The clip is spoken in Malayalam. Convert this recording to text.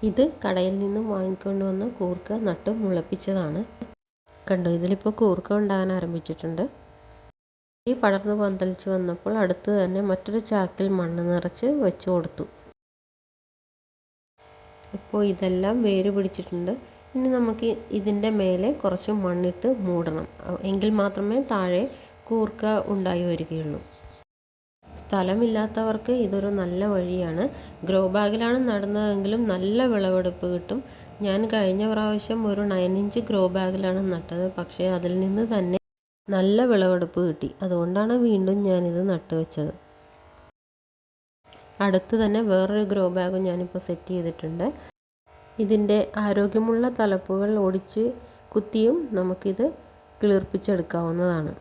ഇത് കടയിൽ നിന്നും വാങ്ങിക്കൊണ്ട് വന്ന് കൂർക്ക നട്ട് മുളപ്പിച്ചതാണ്. കണ്ടോ, ഇതിലിപ്പോൾ കൂർക്ക ഉണ്ടാകാൻ ആരംഭിച്ചിട്ടുണ്ട്. ഈ പടർന്ന് പന്തലിച്ച് വന്നപ്പോൾ അടുത്ത് തന്നെ മറ്റൊരു ചാക്കിൽ മണ്ണ് നിറച്ച് വെച്ച് കൊടുത്തു. ഇപ്പോൾ ഇതെല്ലാം വേര് പിടിച്ചിട്ടുണ്ട്. ഇനി നമുക്ക് ഇതിൻ്റെ മേലെ കുറച്ച് മണ്ണിട്ട് മൂടണം. എങ്കിൽ മാത്രമേ താഴെ കൂർക്ക ഉണ്ടായി വരികയുള്ളൂ. സ്ഥലമില്ലാത്തവർക്ക് ഇതൊരു നല്ല വഴിയാണ്. ഗ്രോ ബാഗിലാണ് നടുന്നതെങ്കിലും നല്ല വിളവെടുപ്പ് കിട്ടും. ഞാൻ കഴിഞ്ഞ പ്രാവശ്യം ഒരു 9 ഇഞ്ച് ഗ്രോ ബാഗിലാണ് നട്ടത്. പക്ഷേ അതിൽ നിന്ന് തന്നെ നല്ല വിളവെടുപ്പ് കിട്ടി. അതുകൊണ്ടാണ് വീണ്ടും ഞാനിത് നട്ടുവെച്ചത്. അടുത്ത് തന്നെ വേറൊരു ഗ്രോ ബാഗും ഞാനിപ്പോൾ സെറ്റ് ചെയ്തിട്ടുണ്ട്. ഇതിൻ്റെ ആരോഗ്യമുള്ള തലപ്പുകൾ ഒടിച്ച് കുത്തിയും നമുക്കിത് കിളിർപ്പിച്ചെടുക്കാവുന്നതാണ്.